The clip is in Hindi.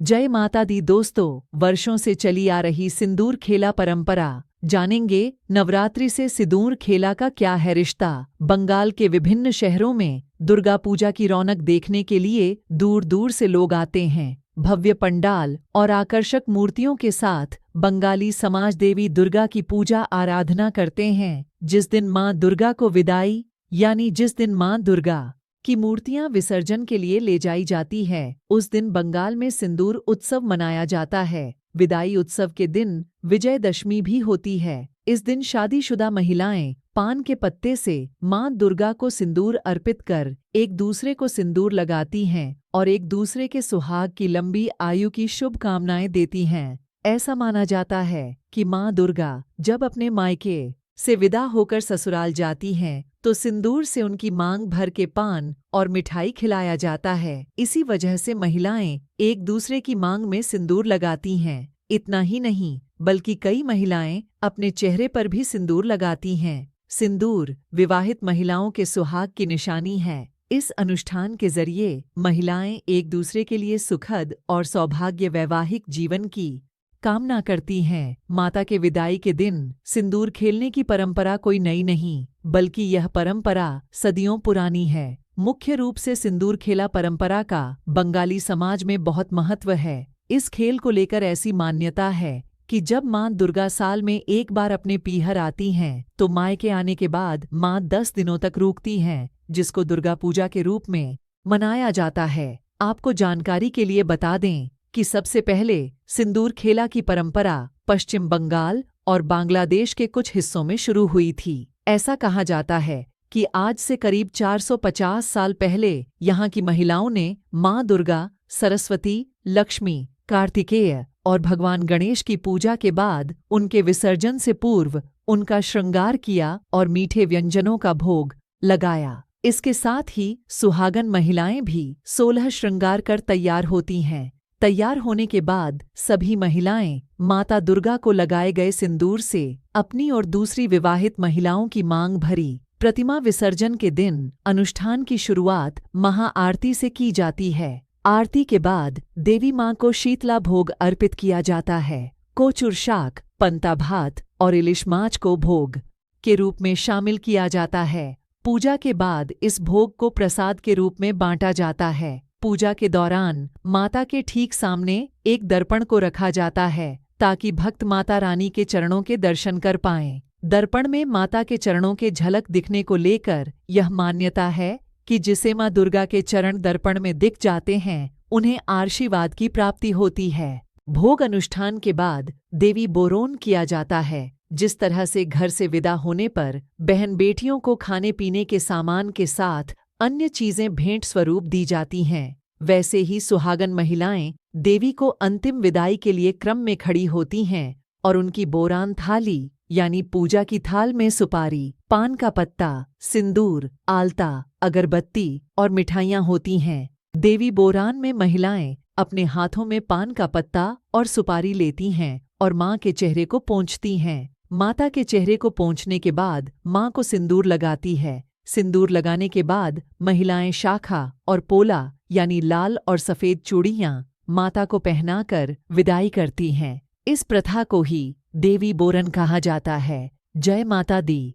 जय माता दी दोस्तों, वर्षों से चली आ रही सिंदूर खेला परंपरा जानेंगे। नवरात्रि से सिंदूर खेला का क्या है रिश्ता। बंगाल के विभिन्न शहरों में दुर्गा पूजा की रौनक देखने के लिए दूर दूर से लोग आते हैं। भव्य पंडाल और आकर्षक मूर्तियों के साथ बंगाली समाज देवी दुर्गा की पूजा आराधना करते हैं। जिस दिन माँ दुर्गा को विदाई यानी जिस दिन माँ दुर्गा की मूर्तियां विसर्जन के लिए ले जाई जाती है, उस दिन बंगाल में सिंदूर उत्सव मनाया जाता है। विदाई उत्सव के दिन विजयदशमी भी होती है। इस दिन शादीशुदा महिलाएं पान के पत्ते से मां दुर्गा को सिंदूर अर्पित कर एक दूसरे को सिंदूर लगाती हैं और एक दूसरे के सुहाग की लंबी आयु की शुभकामनाएं देती हैं। ऐसा माना जाता है कि मां दुर्गा जब अपने मायके से विदा होकर ससुराल जाती हैं तो सिंदूर से उनकी मांग भर के पान और मिठाई खिलाया जाता है। इसी वजह से महिलाएं एक दूसरे की मांग में सिंदूर लगाती हैं। इतना ही नहीं बल्कि कई महिलाएं अपने चेहरे पर भी सिंदूर लगाती हैं। सिंदूर विवाहित महिलाओं के सुहाग की निशानी है। इस अनुष्ठान के जरिए महिलाएं एक दूसरे के लिए सुखद और सौभाग्य वैवाहिक जीवन की कामना करती हैं। माता के विदाई के दिन सिंदूर खेलने की परंपरा कोई नई नहीं, बल्कि यह परंपरा सदियों पुरानी है। मुख्य रूप से सिंदूर खेला परंपरा का बंगाली समाज में बहुत महत्व है। इस खेल को लेकर ऐसी मान्यता है कि जब माँ दुर्गा साल में एक बार अपने पीहर आती हैं तो मायके आने के बाद माँ 10 दिनों तक रुकती हैं, जिसको दुर्गा पूजा के रूप में मनाया जाता है। आपको जानकारी के लिए बता दें कि सबसे पहले सिंदूर खेला की परंपरा पश्चिम बंगाल और बांग्लादेश के कुछ हिस्सों में शुरू हुई थी। ऐसा कहा जाता है कि आज से करीब 450 साल पहले यहाँ की महिलाओं ने माँ दुर्गा, सरस्वती, लक्ष्मी, कार्तिकेय और भगवान गणेश की पूजा के बाद उनके विसर्जन से पूर्व उनका श्रृंगार किया और मीठे व्यंजनों का भोग लगाया। इसके साथ ही सुहागन महिलाएं भी 16 श्रृंगार कर तैयार होती हैं। तैयार होने के बाद सभी महिलाएं माता दुर्गा को लगाए गए सिंदूर से अपनी और दूसरी विवाहित महिलाओं की मांग भरी। प्रतिमा विसर्जन के दिन अनुष्ठान की शुरुआत महाआरती से की जाती है। आरती के बाद देवी मां को शीतला भोग अर्पित किया जाता है। कोचुर शाक, पंता भात और इलिश माछ को भोग के रूप में शामिल किया जाता है। पूजा के बाद इस भोग को प्रसाद के रूप में बांटा जाता है। पूजा के दौरान माता के ठीक सामने एक दर्पण को रखा जाता है ताकि भक्त माता रानी के चरणों के दर्शन कर पाएं। दर्पण में माता के चरणों के झलक दिखने को लेकर यह मान्यता है कि जिसे मां दुर्गा के चरण दर्पण में दिख जाते हैं उन्हें आशीर्वाद की प्राप्ति होती है। भोग अनुष्ठान के बाद देवी बोरोन किया जाता है। जिस तरह से घर से विदा होने पर बहन बेटियों को खाने पीने के सामान के साथ अन्य चीजें भेंट स्वरूप दी जाती हैं, वैसे ही सुहागन महिलाएं देवी को अंतिम विदाई के लिए क्रम में खड़ी होती हैं और उनकी बोरान थाली यानी पूजा की थाल में सुपारी, पान का पत्ता, सिंदूर, आलता, अगरबत्ती और मिठाइयाँ होती हैं। देवी बोरान में महिलाएं अपने हाथों में पान का पत्ता और सुपारी लेती हैं और माँ के चेहरे को पोंछती हैं। माता के चेहरे को पोंछने के बाद माँ को सिंदूर लगाती है। सिंदूर लगाने के बाद महिलाएं शाखा और पोला यानी लाल और सफेद चूड़ियां माता को पहनाकर विदाई करती हैं। इस प्रथा को ही देवी बोरन कहा जाता है। जय माता दी।